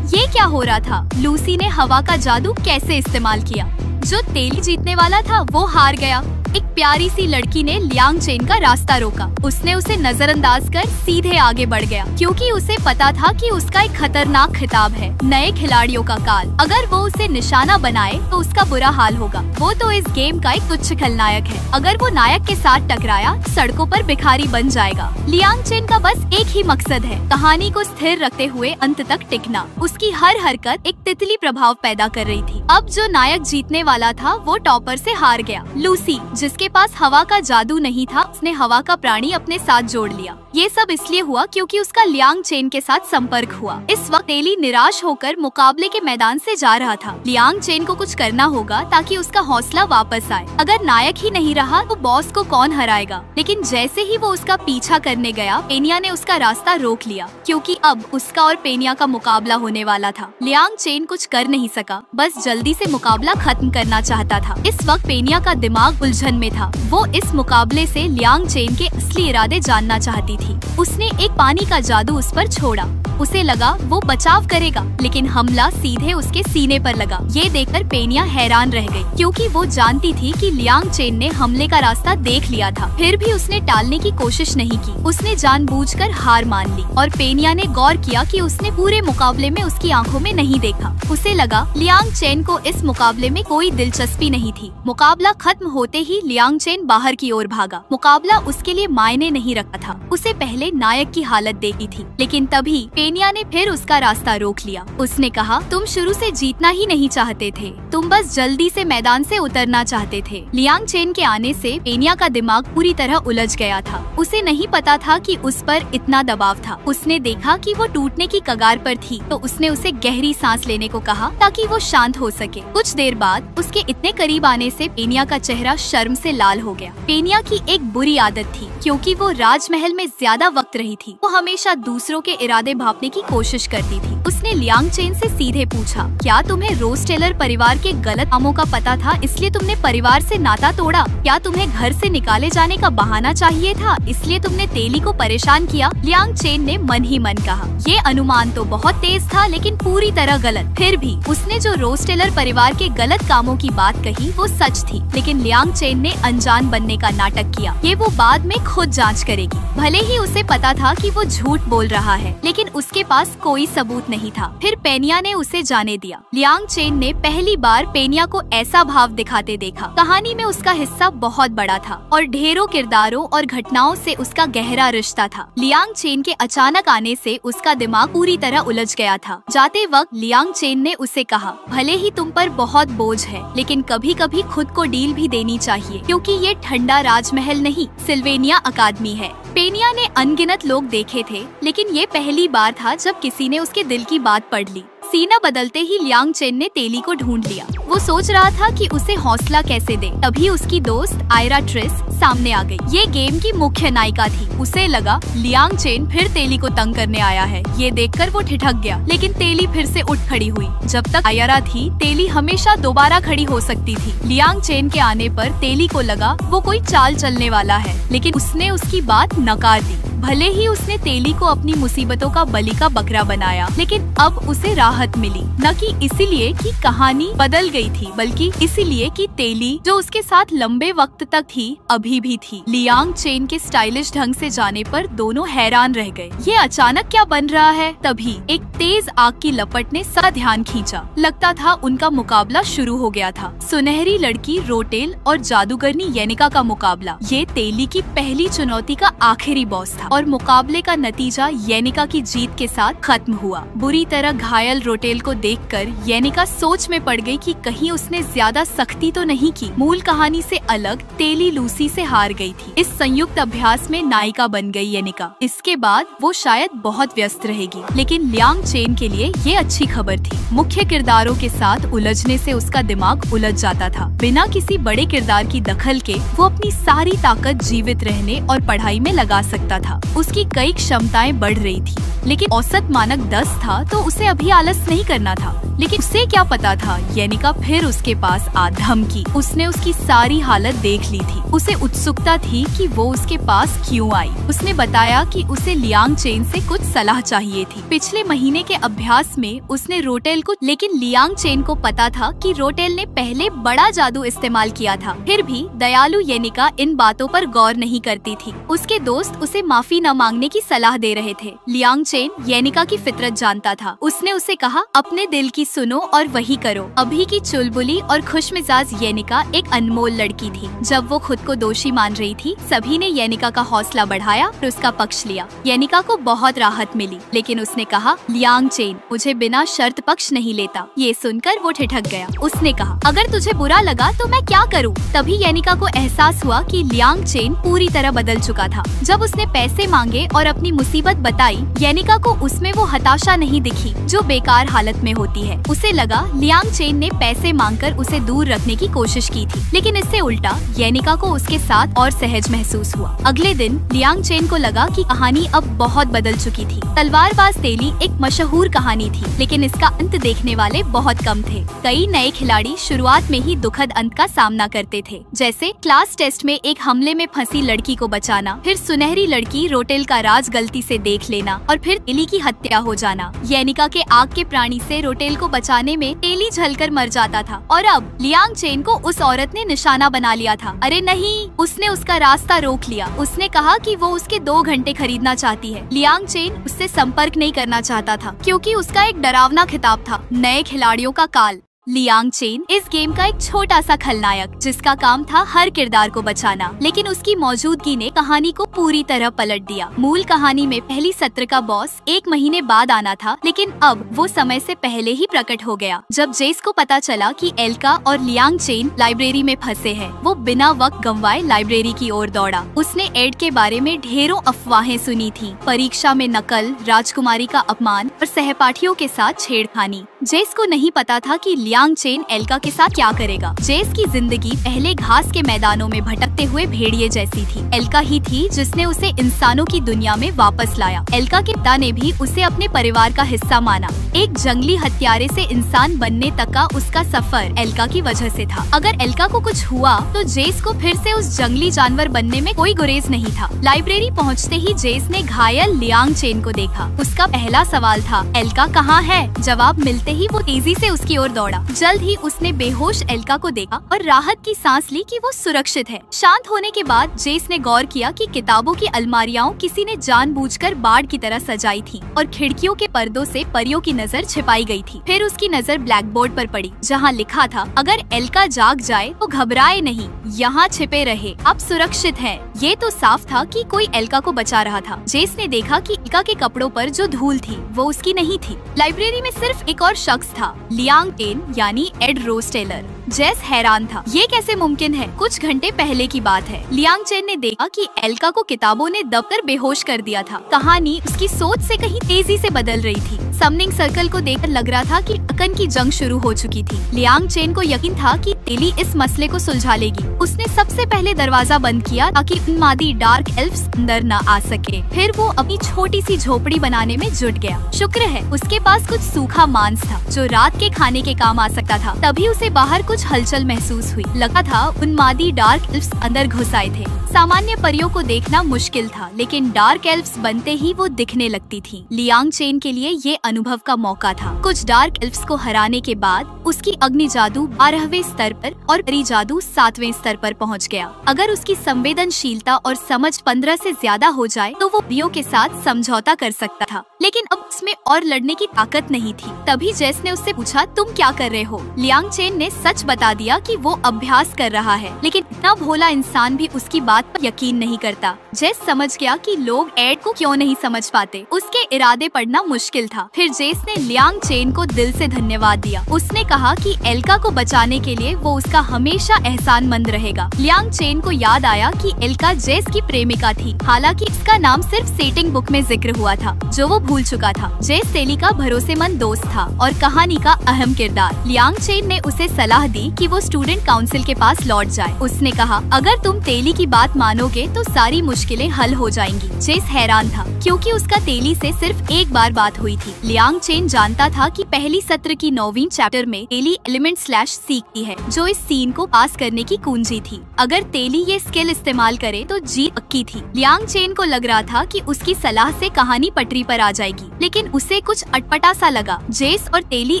ये क्या हो रहा था? लूसी ने हवा का जादू कैसे इस्तेमाल किया? जो टेली जीतने वाला था वो हार गया। एक प्यारी सी लड़की ने लियांग चेन का रास्ता रोका। उसने उसे नजरअंदाज कर सीधे आगे बढ़ गया, क्योंकि उसे पता था कि उसका एक खतरनाक खिताब है, नए खिलाड़ियों का काल। अगर वो उसे निशाना बनाए तो उसका बुरा हाल होगा। वो तो इस गेम का एक तुच्छ खलनायक है। अगर वो नायक के साथ टकराया, सड़कों पर भिखारी बन जाएगा। लियांग चेन का बस एक ही मकसद है, कहानी को स्थिर रखते हुए अंत तक टिकना। उसकी हर हरकत एक तितली प्रभाव पैदा कर रही थी। अब जो नायक जीतने वाला था वो टॉपर से हार गया। लूसी, जिसके पास हवा का जादू नहीं था, उसने हवा का प्राणी अपने साथ जोड़ लिया। ये सब इसलिए हुआ क्योंकि उसका लियांग चेन के साथ संपर्क हुआ। इस वक्त टेली निराश होकर मुकाबले के मैदान से जा रहा था। लियांग चेन को कुछ करना होगा ताकि उसका हौसला वापस आए। अगर नायक ही नहीं रहा तो बॉस को कौन हराएगा? लेकिन जैसे ही वो उसका पीछा करने गया, पेनिया ने उसका रास्ता रोक लिया, क्योंकि अब उसका और पेनिया का मुकाबला होने वाला था। लियांग चेन कुछ कर नहीं सका, बस जल्दी से मुकाबला खत्म करना चाहता था। इस वक्त पेनिया का दिमाग उलझन में था। वो इस मुकाबले से लियांग चेन के असली इरादे जानना चाहती थी। उसने एक पानी का जादू उस पर छोड़ा। उसे लगा वो बचाव करेगा, लेकिन हमला सीधे उसके सीने पर लगा। ये देखकर पेनिया हैरान रह गई, क्योंकि वो जानती थी कि लियांग चेन ने हमले का रास्ता देख लिया था। फिर भी उसने टालने की कोशिश नहीं की। उसने जानबूझकर हार मान ली और पेनिया ने गौर किया कि उसने पूरे मुकाबले में उसकी आंखों में नहीं देखा। उसे लगा लियांग चेन को इस मुकाबले में कोई दिलचस्पी नहीं थी। मुकाबला खत्म होते ही लियांग चेन बाहर की ओर भागा। मुकाबला उसके लिए मायने नहीं रखा था। उसे पहले नायक की हालत देखी थी, लेकिन तभी पेनिया ने फिर उसका रास्ता रोक लिया। उसने कहा, तुम शुरू से जीतना ही नहीं चाहते थे, तुम बस जल्दी से मैदान से उतरना चाहते थे। लियांग चेन के आने से पेनिया का दिमाग पूरी तरह उलझ गया था। उसे नहीं पता था कि उस पर इतना दबाव था। उसने देखा कि वो टूटने की कगार पर थी, तो उसने उसे गहरी सांस लेने को कहा ताकि वो शांत हो सके। कुछ देर बाद उसके इतने करीब आने से पेनिया का चेहरा शर्म से लाल हो गया। पेनिया की एक बुरी आदत थी, क्योंकि वो राजमहल में ज्यादा वक्त रही थी। वो हमेशा दूसरों के इरादे भांपने की कोशिश करती थी। उसने लियांग चेन से सीधे पूछा, क्या तुम्हें रोज टेलर परिवार के गलत कामों का पता था, इसलिए तुमने परिवार से नाता तोड़ा? क्या तुम्हें घर से निकाले जाने का बहाना चाहिए था, इसलिए तुमने टेली को परेशान किया? लियांग चेन ने मन ही मन कहा। ये अनुमान तो बहुत तेज था, लेकिन पूरी तरह गलत। फिर भी उसने जो रोज टेलर परिवार के गलत कामों की बात कही वो सच थी, लेकिन लियांग चेन ने अनजान बनने का नाटक किया। ये वो बाद में खुद जांच करेगी। भले ही उसे पता था कि वो झूठ बोल रहा है, लेकिन उसके पास कोई सबूत नहीं था। फिर पेनिया ने उसे जाने दिया। लियांग चेन ने पहली बार पेनिया को ऐसा भाव दिखाते देखा। कहानी में उसका हिस्सा बहुत बड़ा था और ढेरों किरदारों और घटनाओं से उसका गहरा रिश्ता था। लियांग चेन के अचानक आने से उसका दिमाग पूरी तरह उलझ गया था। जाते वक्त लियांग चेन ने उसे कहा, भले ही तुम पर बहुत बोझ है, लेकिन कभी कभी खुद को डील भी देनी चाहिए, क्योंकि ये ठंडा राजमहल नहीं, सिल्वेनिया अकादमी है। पेनिया ने अनगिनत लोग देखे थे, लेकिन ये पहली बार था जब किसी ने उसके दिल की बात पढ़ ली। सीना बदलते ही लियांग चेन ने टेली को ढूंढ लिया। वो सोच रहा था कि उसे हौसला कैसे दे। तभी उसकी दोस्त आयरा ट्रिस सामने आ गई। ये गेम की मुख्य नायिका थी। उसे लगा लियांग चेन फिर टेली को तंग करने आया है। ये देखकर वो ठिठक गया, लेकिन टेली फिर से उठ खड़ी हुई। जब तक आयरा थी, टेली हमेशा दोबारा खड़ी हो सकती थी। लियांग चेन के आने पर टेली को लगा वो कोई चाल चलने वाला है, लेकिन उसने उसकी बात नकार दी। भले ही उसने तेली को अपनी मुसीबतों का बलि का बकरा बनाया, लेकिन अब उसे राहत मिली, न कि इसीलिए कि कहानी बदल गई थी, बल्कि इसीलिए कि तेली जो उसके साथ लंबे वक्त तक थी अभी भी थी। लियांग चेन के स्टाइलिश ढंग से जाने पर दोनों हैरान रह गए। ये अचानक क्या बन रहा है? तभी एक तेज आग की लपट ने सबका ध्यान खींचा। लगता था उनका मुकाबला शुरू हो गया था। सुनहरी लड़की रोटेल और जादूगरनी येनिका का मुकाबला। ये तेली की पहली चुनौती का आखिरी बॉस था और मुकाबले का नतीजा येनिका की जीत के साथ खत्म हुआ। बुरी तरह घायल रोटेल को देखकर येनिका सोच में पड़ गई कि कहीं उसने ज्यादा सख्ती तो नहीं की। मूल कहानी से अलग तेली लूसी से हार गई थी। इस संयुक्त अभ्यास में नायिका बन गई येनिका। इसके बाद वो शायद बहुत व्यस्त रहेगी, लेकिन लियांग चेन के लिए ये अच्छी खबर थी। मुख्य किरदारों के साथ उलझने से उसका दिमाग उलझ जाता था। बिना किसी बड़े किरदार की दखल के वो अपनी सारी ताकत जीवित रहने और पढ़ाई में लगा सकता था। उसकी कई क्षमताएं बढ़ रही थी, लेकिन औसत मानक 10 था, तो उसे अभी आलस नहीं करना था। लेकिन उसे क्या पता था, येनिका फिर उसके पास आ धमकी। उसने उसकी सारी हालत देख ली थी। उसे उत्सुकता थी कि वो उसके पास क्यों आई। उसने बताया कि उसे लियांग चेन से कुछ सलाह चाहिए थी। पिछले महीने के अभ्यास में उसने रोटेल को, लेकिन लियांग चेन को पता था कि रोटेल ने पहले बड़ा जादू इस्तेमाल किया था। फिर भी दयालु येनिका इन बातों पर गौर नहीं करती थी। उसके दोस्त उसे माफी न मांगने की सलाह दे रहे थे। लियांग चेन येनिका की फितरत जानता था। उसने उसे कहा, अपने दिल की सुनो और वही करो। अभी की चुलबुली और खुशमिजाज येनिका एक अनमोल लड़की थी। जब वो खुद को दोषी मान रही थी, सभी ने येनिका का हौसला बढ़ाया और उसका पक्ष लिया। येनिका को बहुत राहत मिली, लेकिन उसने कहा, लियांग चेन मुझे बिना शर्त पक्ष नहीं लेता। ये सुनकर वो ठिठक गया। उसने कहा, अगर तुझे बुरा लगा तो मैं क्या करूं? तभी येनिका को एहसास हुआ कि लियांग चेन पूरी तरह बदल चुका था। जब उसने पैसे मांगे और अपनी मुसीबत बताई, येनिका को उसमें वो हताशा नहीं दिखी जो बेकार हालत में होती है। उसे लगा लियांग चेन ने पैसे मांगकर उसे दूर रखने की कोशिश की थी, लेकिन इससे उल्टा येनिका को उसके साथ और सहज महसूस हुआ। अगले दिन लियांग चेन को लगा कि कहानी अब बहुत बदल चुकी थी। तलवारबाज तेली एक मशहूर कहानी थी, लेकिन इसका अंत देखने वाले बहुत कम थे। कई नए खिलाड़ी शुरुआत में ही दुखद अंत का सामना करते थे, जैसे क्लास टेस्ट में एक हमले में फंसी लड़की को बचाना, फिर सुनहरी लड़की रोटेल का राज गलती से देख लेना और फिर तेली की हत्या हो जाना। येनिका के आग के प्राणी से रोटेल को बचाने में तेली जलकर मर जाता था और अब लियांग चेन को उस औरत ने निशाना बना लिया था। अरे नहीं, उसने उसका रास्ता रोक लिया। उसने कहा कि वो उसके 2 घंटे खरीदना चाहती है। लियांग चेन उससे संपर्क नहीं करना चाहता था, क्योंकि उसका एक डरावना खिताब था, नए खिलाड़ियों का काल। लियांग चेन इस गेम का एक छोटा सा खलनायक, जिसका काम था हर किरदार को बचाना, लेकिन उसकी मौजूदगी ने कहानी को पूरी तरह पलट दिया। मूल कहानी में पहली सत्र का बॉस 1 महीने बाद आना था, लेकिन अब वो समय से पहले ही प्रकट हो गया। जब जेस को पता चला कि एल्का और लियांग चेन लाइब्रेरी में फंसे हैं, वो बिना वक्त गंवाए लाइब्रेरी की ओर दौड़ा। उसने एड के बारे में ढेरों अफवाहें सुनी थी, परीक्षा में नकल, राजकुमारी का अपमान और सहपाठियों के साथ छेड़खानी। जेस को नहीं पता था कि लियांग चेन एल्का के साथ क्या करेगा। जेस की जिंदगी पहले घास के मैदानों में भटकते हुए भेड़िए जैसी थी। एल्का ही थी जिसने उसे इंसानों की दुनिया में वापस लाया। एल्का के पिता ने भी उसे अपने परिवार का हिस्सा माना। एक जंगली हत्यारे से इंसान बनने तक का उसका सफर एल्का की वजह से था। अगर एल्का को कुछ हुआ तो जेस को फिर से उस जंगली जानवर बनने में कोई गुरेज नहीं था। लाइब्रेरी पहुँचते ही जेस ने घायल लियांग चेन को देखा। उसका पहला सवाल था, एल्का कहाँ है? जवाब मिलते ही वो तेजी से उसकी ओर दौड़ा। जल्द ही उसने बेहोश एल्का को देखा और राहत की सांस ली कि वो सुरक्षित है। शांत होने के बाद जेस ने गौर किया कि किताबों की अलमारियां किसी ने जानबूझकर बाड़ की तरह सजाई थी और खिड़कियों के पर्दों से परियों की नजर छिपाई गई थी। फिर उसकी नजर ब्लैक बोर्ड पर पड़ी, जहाँ लिखा था, अगर एल्का जाग जाए तो घबराए नहीं, यहाँ छिपे रहे, आप सुरक्षित हैं। ये तो साफ था कि कोई एल्का को बचा रहा था। जेस ने देखा कि एल्का के कपड़ों पर जो धूल थी वो उसकी नहीं थी। लाइब्रेरी में सिर्फ एक और शख्स था, लियांग चेन यानी एड रोस्टेलर। जेस हैरान था, ये कैसे मुमकिन है? कुछ घंटे पहले की बात है। लियांग चेन ने देखा कि एल्का को किताबों ने दबकर बेहोश कर दिया था। कहानी उसकी सोच से कहीं तेजी से बदल रही थी। समनिंग सर्कल को देखकर लग रहा था कि टकन की जंग शुरू हो चुकी थी। लियांग चेन को यकीन था कि तेली इस मसले को सुलझा लेगी। उसने सबसे पहले दरवाजा बंद किया ताकि उन्मादी डार्क एल्फ्स अंदर न आ सके। फिर वो अपनी छोटी सी झोपड़ी बनाने में जुट गया। शुक्र है उसके पास कुछ सूखा मांस था जो रात के खाने के काम आ सकता था। तभी उसे बाहर कुछ हलचल महसूस हुई। लगा था उन्मादी डार्क एल्फ्स अंदर घुस आए थे। सामान्य परियों को देखना मुश्किल था, लेकिन डार्क एल्फ्स बनते ही वो दिखने लगती थी। लियांग चेन के लिए ये अनुभव का मौका था। कुछ डार्क एल्फ्स को हराने के बाद उसकी अग्नि जादू 12वें स्तर पर और परी जादू 7वें स्तर पर पहुंच गया। अगर उसकी संवेदनशीलता और समझ 15 से ज्यादा हो जाए तो वो परियों के साथ समझौता कर सकता था, लेकिन अब उसमें और लड़ने की ताकत नहीं थी। तभी जेस ने उससे पूछा, तुम क्या कर रहे हो? लियांग चेन ने सच बता दिया कि वो अभ्यास कर रहा है, लेकिन इतना भोला इंसान भी उसकी बात पर यकीन नहीं करता। जेस समझ गया कि लोग एड को क्यों नहीं समझ पाते। उसके इरादे पढ़ना मुश्किल था। फिर जेस ने लियांग चेन को दिल से धन्यवाद दिया। उसने कहा कि एल्का को बचाने के लिए वो उसका हमेशा एहसानमंद रहेगा। लियांग चेन को याद आया कि एल्का जेस की प्रेमिका थी, हालांकि इसका नाम सिर्फ सेटिंग बुक में जिक्र हुआ था जो वो भूल चुका था। जेस तेली का भरोसेमंद दोस्त था और कहानी का अहम किरदार। लियांग चेन ने उसे सलाह दी कि वो स्टूडेंट काउंसिल के पास लौट जाए। उसने कहा, अगर तुम तेली की बात मानोगे तो सारी मुश्किलें हल हो जाएंगी। जेस हैरान था क्योंकि उसका तेली से सिर्फ एक बार बात हुई थी। लियांग चेन जानता था कि पहली सत्र की 9वीं चैप्टर में तेली एलिमेंट स्लैश सीखती है, जो इस सीन को पास करने की कुंजी थी। अगर तेली ये स्किल इस्तेमाल करे तो जीत पक्की थी। लियांग चेन को लग रहा था कि उसकी सलाह से कहानी पटरी पर आ जाएगी, लेकिन उसे कुछ अटपटा सा लगा। जेस और तेली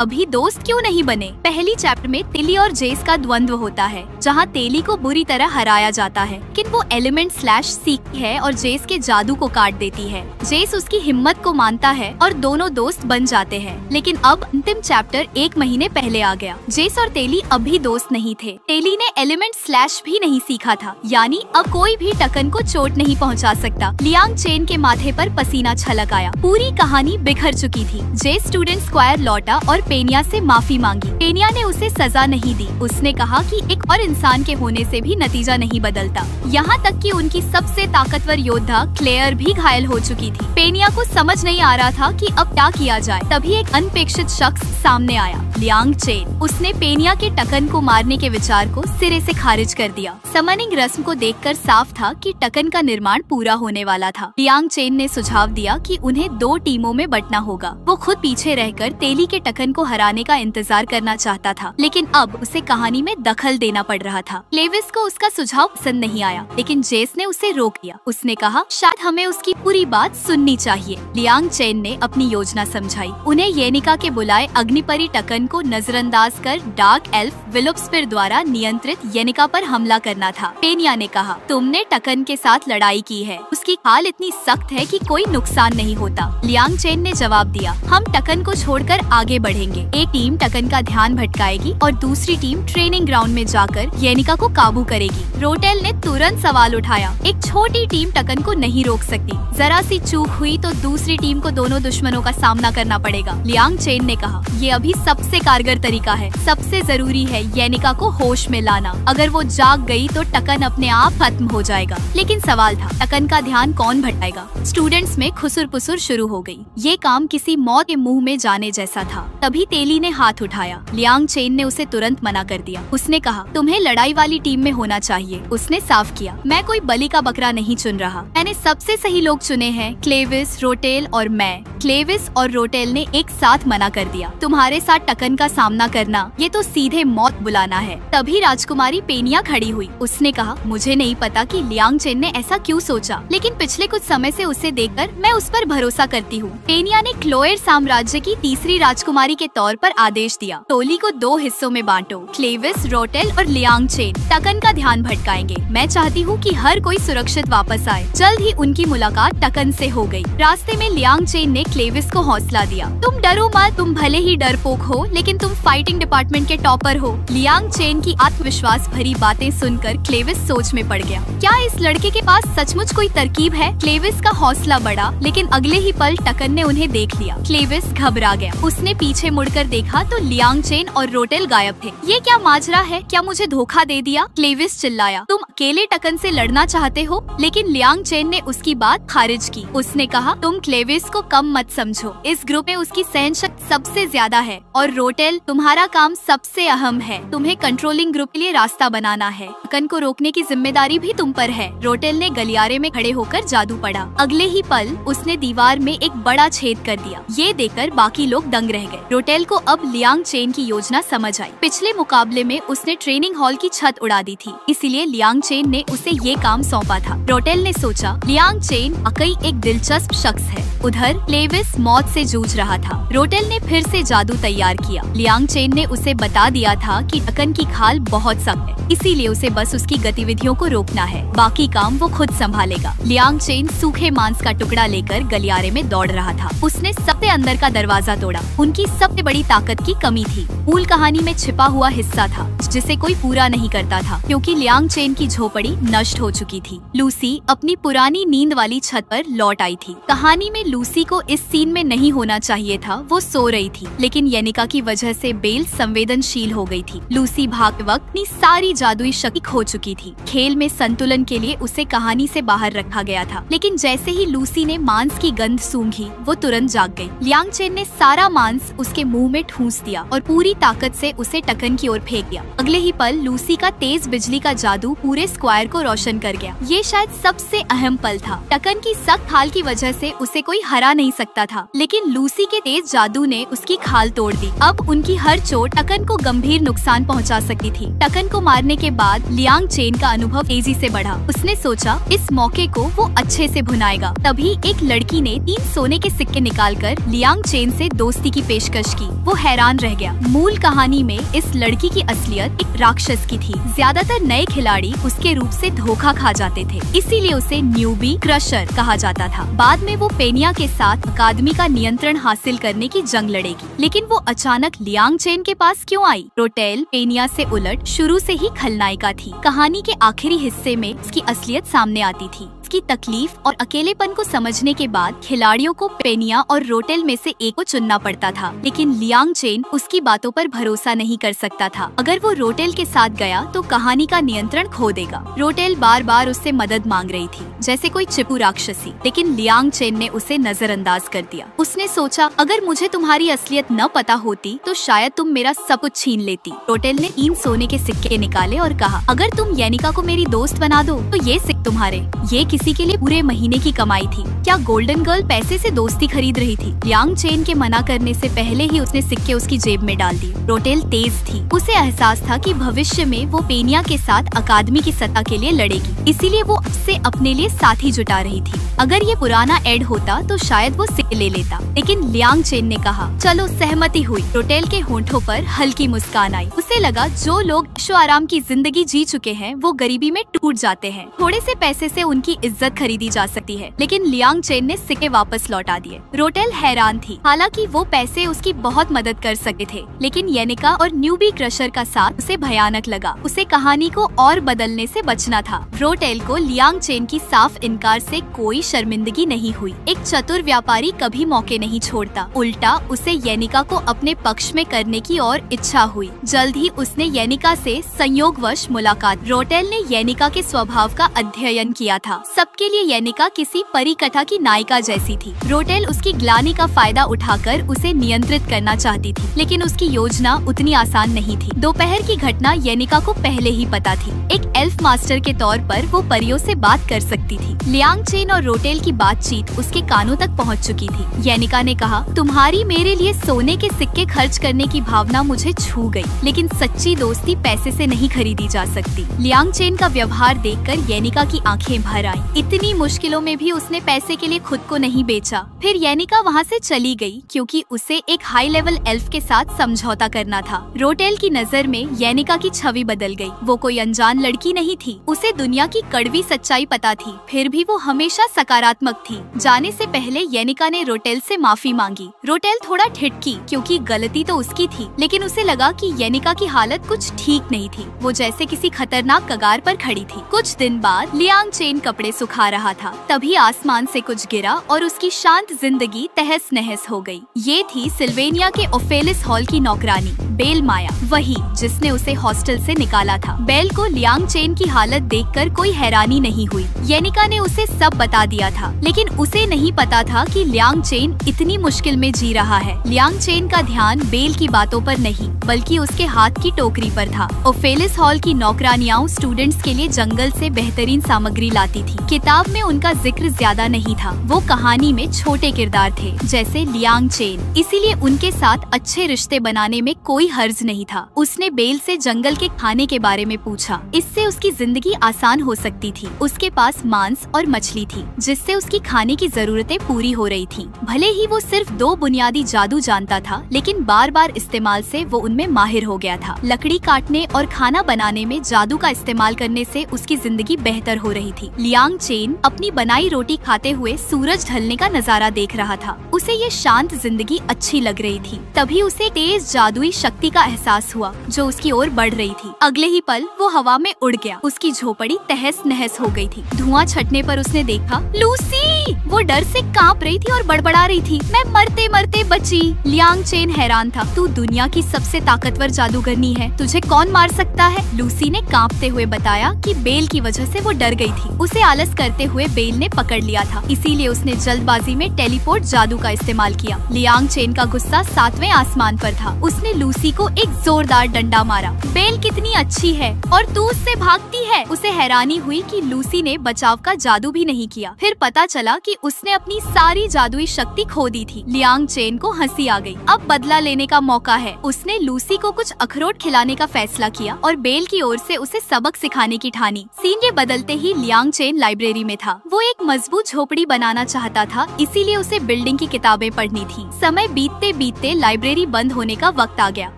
अभी दोस्त क्यों नहीं बने? पहली चैप्टर में तेली और जेस का द्वंद्व होता है, जहाँ तेली को बुरी तरह हराया जाता है, लेकिन वो एलिमेंट स्लैश सीखती है और जेस के जादू को काट देती है। जेस उसकी हिम्मत को मानता है और दोनों दोस्त बन जाते हैं। लेकिन अब अंतिम चैप्टर 1 महीने पहले आ गया। जेस और तेली अभी दोस्त नहीं थे। तेली ने एलिमेंट स्लैश भी नहीं सीखा था, यानी अब कोई भी टकन को चोट नहीं पहुंचा सकता। लियांग चेन के माथे पर पसीना छलक आया। पूरी कहानी बिखर चुकी थी। जेस स्टूडेंट स्क्वायर लौटा और पेनिया से माफी मांगी। पेनिया ने उसे सजा नहीं दी। उसने कहा कि एक और इंसान के होने से भी नतीजा नहीं बदलता। यहाँ तक कि उनकी सबसे ताकतवर योद्धा क्लेयर भी घायल हो चुकी थी। पेनिया को समझ नहीं आ रहा था कि अब क्या किया जाए। तभी एक अनपेक्षित शख्स सामने आया, लियांग चेन। उसने पेनिया के टकन को मारने के विचार को सिरे से खारिज कर दिया। समनिंग रस्म को देखकर साफ था कि टकन का निर्माण पूरा होने वाला था। लियांग चेन ने सुझाव दिया कि उन्हें 2 टीमों में बंटना होगा। वो खुद पीछे रहकर तेली के टकन को हराने का इंतजार करना चाहता था, लेकिन अब उसे कहानी में दखल देना पड़ रहा था। क्लेविस को उसका सुझाव पसंद नहीं आया, लेकिन जेस ने उसे रोक दिया। उसने कहा, शायद हमें उसकी पूरी बात सुननी चाहिए। लियांग चेन ने अपनी योजना समझाई। उन्हें येनिका के बुलाए अग्निपरी टकन को नजरअंदाज कर डार्क एल्फ विलुप्सपिर द्वारा नियंत्रित येनिका पर हमला करना था। पेनिया ने कहा, तुमने टकन के साथ लड़ाई की है, उसकी खाल इतनी सख्त है कि कोई नुकसान नहीं होता। लियांग चेन ने जवाब दिया, हम टकन को छोड़कर आगे बढ़ेंगे। एक टीम टकन का ध्यान भटकाएगी और दूसरी टीम ट्रेनिंग ग्राउंड में जाकर येनिका को काबू करेगी। रोटेल ने तुरंत सवाल उठाया, एक छोटी टीम टकन को नहीं रोक सकती। जरा सी चूक हुई तो दूसरी टीम को दोनों दुश्मनों का सामना करना पड़ेगा। लियांग चेन ने कहा, ये अभी सबसे कारगर तरीका है। सबसे जरूरी है येनिका को होश में लाना। अगर वो जाग गई तो टकन अपने आप खत्म हो जाएगा। लेकिन सवाल था, टकन का ध्यान कौन भटकाएगा? स्टूडेंट्स में खुसुर पुसुर शुरू हो गई। ये काम किसी मौत के मुंह में जाने जैसा था। तभी तेली ने हाथ उठाया। लियांग चेन ने उसे तुरंत मना कर दिया। उसने कहा, तुम्हें लड़ाई वाली टीम में होना चाहिए। उसने साफ किया, मैं कोई बलि का बकरा नहीं चुन रहा। मैंने सबसे सही लोग चुने हैं, क्लेविस, रोटेल और मैं। क्लेविस और रोटेल ने एक साथ मना कर दिया। तुम्हारे साथ टकन का सामना करना, ये तो सीधे मौत बुलाना है। तभी राजकुमारी पेनिया खड़ी हुई। उसने कहा, मुझे नहीं पता कि लियांग चेन ने ऐसा क्यों सोचा, लेकिन पिछले कुछ समय से उसे देखकर मैं उस पर भरोसा करती हूँ। पेनिया ने क्लोएर साम्राज्य की तीसरी राजकुमारी के तौर पर आदेश दिया, टोली को 2 हिस्सों में बांटो, क्लेविस, रोटेल और लियांग चेन टकन का ध्यान भटकाएंगे। मैं चाहती हूँ कि हर कोई सुरक्षित वापस आए। जल्द ही उनकी मुलाकात टकन से हो गई। रास्ते में लियांग चेन ने क्लेविस को हौसला दिया, तुम डरो मत, तुम भले ही डरपोक हो, लेकिन तुम फाइटिंग डिपार्टमेंट के टॉपर हो। लियांग चेन की आत्मविश्वास भरी बातें सुनकर क्लेविस सोच में पड़ गया। क्या इस लड़के के पास सचमुच कोई तरकीब है? क्लेविस का हौसला बढ़ा, लेकिन अगले ही पल टकन ने उन्हें देख लिया। क्लेविस घबरा गया। उसने पीछे मुड़कर देखा तो लियांग चेन और रोटेल गायब थे। ये क्या माजरा है? क्या मुझे धोखा दे दिया? क्लेविस चिल्लाया। तुम अकेले टकन से लड़ना चाहते हो? लेकिन लियांग चेन ने उसकी बात खारिज की। उसने कहा, तुम क्लेविस को कम मत समझो। इस ग्रुप में उसकी सहन शक्ति सबसे ज्यादा है और रोटेल तुम्हारा काम सबसे अहम है। तुम्हें कंट्रोलिंग ग्रुप के लिए रास्ता बनाना है। टकन को रोकने की जिम्मेदारी भी तुम पर है। रोटेल ने गलियारे में खड़े होकर जादू पढ़ा। अगले ही पल उसने दीवार में एक बड़ा छेद कर दिया। ये देखकर बाकी लोग दंग रह गए। रोटेल को अब लियांग चेन की योजना समझ आई। पिछले मुकाबले में उसने ट्रेनिंग हॉल की छत उड़ा दी थी, इसीलिए लियांग चेन ने उसे ये काम सौंपा था। रोटेल ने सोचा लियांग चेन वाकई एक दिलचस्प शख्स है। उधर प्लेविस मौत से जूझ रहा था। रोटेल ने फिर से जादू तैयार किया। लियांग चेन ने उसे बता दिया था कि टकन की खाल बहुत सख्त है, इसीलिए उसे बस उसकी गतिविधियों को रोकना है, बाकी काम वो खुद संभालेगा। लियांग चेन सूखे मांस का टुकड़ा लेकर गलियारे में दौड़ रहा था। उसने सबसे अंदर का दरवाजा तोड़ा। उनकी सबसे बड़ी ताकत की कमी थी। मूल कहानी में छिपा हुआ हिस्सा था जिसे कोई पूरा नहीं करता था, क्योंकि लियांग चेन की झोपड़ी नष्ट हो चुकी थी। लूसी अपनी पुरानी नींद वाली छत पर लौट आई थी। कहानी में लूसी को इस सीन में नहीं होना चाहिए था, वो सो रही थी, लेकिन येनिका की वजह से बेल संवेदनशील हो गई थी। लूसी भागते वक्त अपनी सारी जादुई शक्ति खो चुकी थी। खेल में संतुलन के लिए उसे कहानी से बाहर रखा गया था, लेकिन जैसे ही लूसी ने मांस की गंध सूंघी वो तुरंत जाग गई। लियांग चेन ने सारा मांस उसके मुंह में ठूंस दिया और पूरी ताकत से उसे टकन की ओर फेंक दिया। अगले ही पल लूसी का तेज बिजली का जादू पूरे स्क्वायर को रोशन कर गया। ये शायद सबसे अहम पल था। टकन की सख्त खाल की वजह से उसे कोई हरा नहीं सकता था, लेकिन लूसी के तेज जादू ने उसकी खाल तोड़ दी। अब उनकी हर चोट टकन को गंभीर नुकसान पहुंचा सकती थी। टकन को मारने के बाद लियांग चेन का अनुभव तेजी से बढ़ा। उसने सोचा इस मौके को वो अच्छे से भुनाएगा। तभी एक लड़की ने 3 सोने के सिक्के निकालकर लियांग चेन से दोस्ती की पेशकश की। वो हैरान रह गया। मूल कहानी में इस लड़की की असलियत एक राक्षस की थी। ज्यादातर नए खिलाड़ी उसके रूप से धोखा खा जाते थे, इसीलिए उसे न्यूबी क्रशर कहा जाता था। बाद में वो पेनिया के साथ अकादमी का नियंत्रण हासिल करने की जंग लड़ेगी, लेकिन वो अचानक लियांग चेन के पास क्यों आई? रोटेल पेनिया से उलट शुरू से ही खलनायिका थी। कहानी के आखिरी हिस्से में उसकी असलियत सामने आती थी। उसकी तकलीफ और अकेलेपन को समझने के बाद खिलाड़ियों को पेनिया और रोटेल में से एक को चुनना पड़ता था, लेकिन लियांग चेन उसकी बातों पर भरोसा नहीं कर सकता था। अगर वो रोटेल के साथ गया तो कहानी का नियंत्रण खो देगा। रोटेल बार बार उससे मदद मांग रही थी, जैसे कोई चिपू राक्षसी, लेकिन लियांग चेन ने उसे नजरअंदाज कर दिया। उसने सोचा अगर मुझे तुम्हारी असलियत न पता होती तो शायद तुम मेरा सब कुछ छीन लेती। रोटेल ने 3 सोने के सिक्के निकाले और कहा अगर तुम येनिका को मेरी दोस्त बना दो तो ये सिक्के तुम्हारे। ये किसी के लिए पूरे महीने की कमाई थी। क्या गोल्डन गर्ल पैसे से दोस्ती खरीद रही थी? लियांग चेन के मना करने से पहले ही उसने सिक्के उसकी जेब में डाल दिए। रोटेल तेज थी। उसे एहसास था कि भविष्य में वो पेनिया के साथ अकादमी की सत्ता के लिए लड़ेगी, इसीलिए वो उससे अपने लिए साथी जुटा रही थी। अगर ये पुराना एड होता तो शायद वो सिक्के ले लेता, लेकिन लियांग चेन ने कहा चलो सहमति हुई। रोटेल के होंठों पर हल्की मुस्कान आई। उसे लगा जो लोग ऐशो आराम की जिंदगी जी चुके हैं वो गरीबी में टूट जाते हैं। थोड़े से पैसे से उनकी इज्जत खरीदी जा सकती है, लेकिन लियांग चेन ने सिक्के वापस लौटा दिए। रोटेल हैरान थी। हालांकि वो पैसे उसकी बहुत मदद कर सकते थे, लेकिन येनिका और न्यूबी क्रशर का साथ उसे भयानक लगा। उसे कहानी को और बदलने से बचना था। रोटेल को लियांग चेन की साफ इनकार से कोई शर्मिंदगी नहीं हुई। एक चतुर व्यापारी कभी मौके नहीं छोड़ता। उल्टा उसे येनिका को अपने पक्ष में करने की और इच्छा हुई। जल्द ही उसने येनिका से संयोगवश मुलाकात। रोटेल ने येनिका के स्वभाव का अध्ययन किया था। सबके लिए येनिका किसी परी कथा की नायिका जैसी थी। रोटेल उसकी ग्लानि का फायदा उठाकर उसे नियंत्रित करना चाहती थी, लेकिन उसकी योजना उतनी आसान नहीं थी। दोपहर की घटना येनिका को पहले ही पता थी। एक एल्फ मास्टर के तौर पर वो परियों से बात कर सकती थी। लियांग चेन और रोटेल की बातचीत उसके कानों तक पहुंच चुकी थी। येनिका ने कहा तुम्हारी मेरे लिए सोने के सिक्के खर्च करने की भावना मुझे छू गई, लेकिन सच्ची दोस्ती पैसे से नहीं खरीदी जा सकती। लियांग चेन का व्यवहार देखकर येनिका की आंखें भर आईं। इतनी मुश्किलों में भी उसने पैसे के लिए खुद को नहीं बेचा। फिर येनिका वहाँ से चली गई क्योंकि उसे एक हाई लेवल एल्फ के साथ समझौता करना था। रोटेल की नजर में येनिका की छवि बदल गई। वो कोई अनजान लड़की नहीं थी। उसे दुनिया की कड़वी सच्चाई पता थी, फिर भी वो हमेशा सकारात्मक थी। जाने से पहले येनिका ने रोटेल से माफी मांगी। रोटेल थोड़ा ठिठकी क्योंकि गलती तो उसकी थी, लेकिन उसे लगा कि येनिका की हालत कुछ ठीक नहीं थी। वो जैसे किसी खतरनाक कगार पर खड़ी थी। कुछ दिन बाद लियांग चेन कपड़े सुखा रहा था, तभी आसमान से कुछ गिरा और उसकी शांत जिंदगी तहस नहस हो गई। ये थी सिल्वेनिया के ओफेलिस हॉल की नौकरानी बेल माया, वही जिसने उसे हॉस्टल से निकाला था। बेल को लियांग चेन की हालत देखकर कोई हैरानी नहीं हुई। येनिका ने उसे सब बता दिया था, लेकिन उसे नहीं पता था कि लियांग चेन इतनी मुश्किल में जी रहा है। लियांग चेन का ध्यान बेल की बातों पर नहीं बल्कि उसके हाथ की टोकरी पर था। ओफेलिस हॉल की नौकरानियां स्टूडेंट्स के लिए जंगल से बेहतरीन सामग्री लाती थी। किताब में उनका जिक्र ज्यादा नहीं था, वो कहानी में छोटे किरदार थे जैसे लियांग चेन, इसीलिए उनके साथ अच्छे रिश्ते बनाने में कोई हर्ज नहीं था। उसने बेल से जंगल के खाने के बारे में पूछा, इससे उसकी जिंदगी आसान हो सकती थी। उसके पास मांस और मछली थी जिससे उसकी खाने की जरूरतें पूरी हो रही थी। भले ही वो सिर्फ 2 बुनियादी जादू जानता था, लेकिन बार बार इस्तेमाल से वो उनमें माहिर हो गया था। लकड़ी काटने और खाना बनाने में जादू का इस्तेमाल करने से उसकी जिंदगी बेहतर हो रही थी। लियांग चेन अपनी बनाई रोटी खाते हुए सूरज ढलने का नजारा देख रहा था। उसे ये शांत जिंदगी अच्छी लग रही थी। तभी उसे तेज जादुई शक्ति का एहसास हुआ जो उसकी ओर बढ़ रही थी। अगले ही पल वो हवा में उड़ गया। उसकी झोपड़ी तहस नहस हो गई थी। धुआं छटने पर उसने देखा लूसी। वो डर से कांप रही थी और बड़बड़ा रही थी, मैं मरते मरते बची। लियांग चेन हैरान था, तू दुनिया की सबसे ताकतवर जादूगरनी है, तुझे कौन मार सकता है? लूसी ने कांपते हुए बताया कि बेल की वजह से वो डर गई थी। उसे आलस करते हुए बेल ने पकड़ लिया था, इसीलिए उसने जल्दबाजी में टेलीपोर्ट जादू का इस्तेमाल किया। लियांग चेन का गुस्सा 7वें आसमान पर था। उसने लूसी को एक जोरदार डंडा मारा। बेल कितनी अच्छी है और तू उससे भागती है। उसे हैरानी हुई कि लूसी ने बचाव का जादू भी नहीं किया। फिर पता चला कि उसने अपनी सारी जादुई शक्ति खो दी थी। लियांग चेन को हंसी आ गई। अब बदला लेने का मौका है। उसने लूसी को कुछ अखरोट खिलाने का फैसला किया और बेल की ओर से उसे सबक सिखाने की ठानी। सीन के बदलते ही लियांग चेन लाइब्रेरी में था। वो एक मजबूत झोपड़ी बनाना चाहता था, इसीलिए उसे बिल्डिंग की किताबें पढ़नी थी। समय बीतते बीतते लाइब्रेरी बंद होने का वक्त आ गया।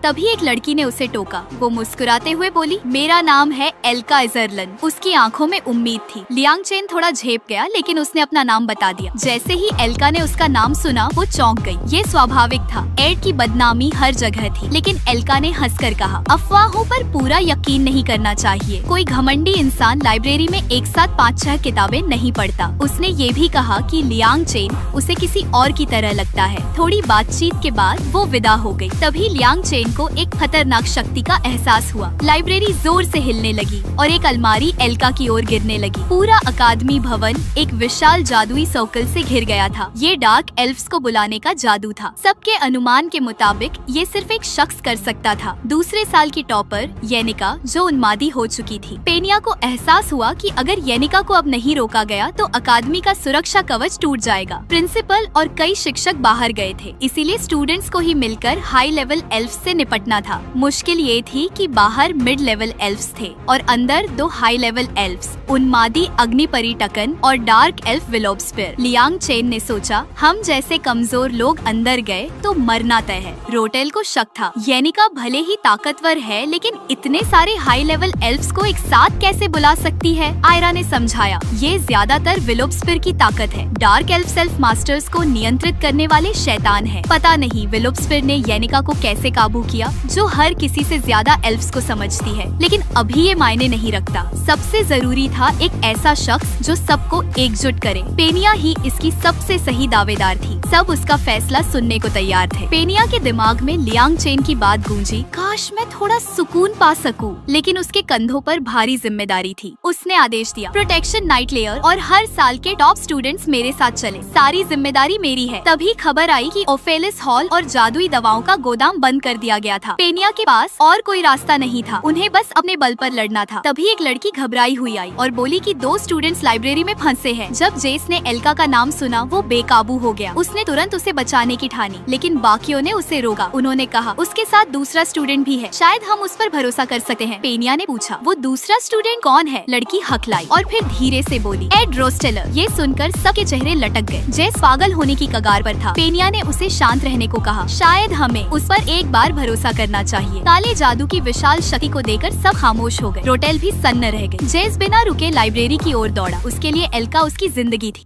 तभी एक लड़की ने उसे टोका। वो मुस्कुराते हुए बोली, मेरा नाम है एल्का इजरलन। उसकी आंखों में उम्मीद थी। लियांग चेन थोड़ा झेप गया, लेकिन उसने अपना नाम बता दिया। जैसे ही एल्का ने उसका नाम सुना वो चौंक गई। ये स्वाभाविक था। एड की बदनामी हर जगह थी, लेकिन एल्का ने हंसकर कहा, अफवाहों पर पूरा यकीन नहीं करना चाहिए। कोई घमंडी इंसान लाइब्रेरी में एक साथ 5-6 किताबें नहीं पढ़ता। उसने ये भी कहा कि लियांग चेन उसे किसी और की तरह लगता है। थोड़ी बातचीत के बाद वो विदा हो गई। तभी लियांग चेन को एक खतरनाक शक्ति का एहसास हुआ। लाइब्रेरी जोर से हिलने लगी और एक अलमारी एल्का की ओर गिरने लगी। पूरा अकादमी भवन एक विशाल जादुई सर्कल से घिर गया था। ये डार्क एल्फ्स को बुलाने का जादू था। सबके अनुमान के मुताबिक ये सिर्फ एक शख्स कर सकता था। दूसरे साल की टॉपर येनिका जो उन्मादी हो चुकी थी। पेनिया को एहसास हुआ कि अगर येनिका को अब नहीं रोका गया तो अकादमी का सुरक्षा कवच टूट जाएगा। प्रिंसिपल और कई शिक्षक बाहर गए थे, इसीलिए स्टूडेंट्स को ही मिलकर हाई लेवल एल्फ्स से निपटना था। मुश्किल ये थी कि बाहर मिड लेवल एल्फ्स थे और अंदर 2 हाई लेवल एल्फ्स, उन्मादी अग्निपरी टकन और डार्क एल्फ विलोप्सफिर। लियांग चेन ने सोचा, हम जैसे कमजोर लोग अंदर गए तो मरना तय है। रोटेल को शक था, येनिका भले ही ताकतवर है लेकिन इतने सारे हाई लेवल एल्फ्स को एक साथ कैसे बुला सकती है? आयरा ने समझाया, ये ज्यादातर विलोप्सफिर की ताकत है। डार्क एल्फ सेल्फ मास्टर्स को नियंत्रित करने वाले शैतान है। पता नहीं विलोप्सफिर ने येनिका को कैसे काबू किया, जो हर किसी से ज्यादा एल्फ्स को समझती है। लेकिन अभी ये मायने नहीं रखता। सबसे जरूरी था एक ऐसा शख्स जो सबको एकजुट करे। पेनिया ही इसकी सबसे सही दावेदार थी। सब उसका फैसला सुनने को तैयार थे। पेनिया के दिमाग में लियांग चेन की बात गूंजी, काश मैं थोड़ा सुकून पा सकूं। लेकिन उसके कंधों पर भारी जिम्मेदारी थी। उसने आदेश दिया, प्रोटेक्शन नाइट लेयर और हर साल के टॉप स्टूडेंट्स मेरे साथ चले। सारी जिम्मेदारी मेरी है। तभी खबर आई कि ओफेलिस हॉल और जादुई दवाओं का गोदाम बंद कर दिया गया था। पेनिया के पास और कोई रास्ता नहीं था। उन्हें बस अपने बल पर लड़ना था। तभी एक लड़की घबराई हुई आई और बोली कि 2 स्टूडेंट्स लाइब्रेरी में फंसे हैं। जब जेस ने एल्का का नाम सुना वो बेकाबू हो गया। उसने तुरंत उसे बचाने की ठानी, लेकिन बाकियों ने उसे रोका। उन्होंने कहा, उसके साथ दूसरा स्टूडेंट भी है, शायद हम उस पर भरोसा कर सकते हैं। पेनिया ने पूछा, वो दूसरा स्टूडेंट कौन है? लड़की हकलाई और फिर धीरे से बोली, एड रोस्टेलर। ये सुनकर सबके चेहरे लटक गए। जेस पागल होने की कगार पर था। पेनिया ने उसे शांत रहने को कहा, शायद हमें उस पर एक बार भरोसा करना चाहिए। काले जादू की विशाल शक्ति को देखकर सब खामोश हो गए। रोटेल भी सन्न रह गई। जेस बिना रुके लाइब्रेरी की ओर दौड़ा। उसके लिए एल्का उसकी जिंदगी थी।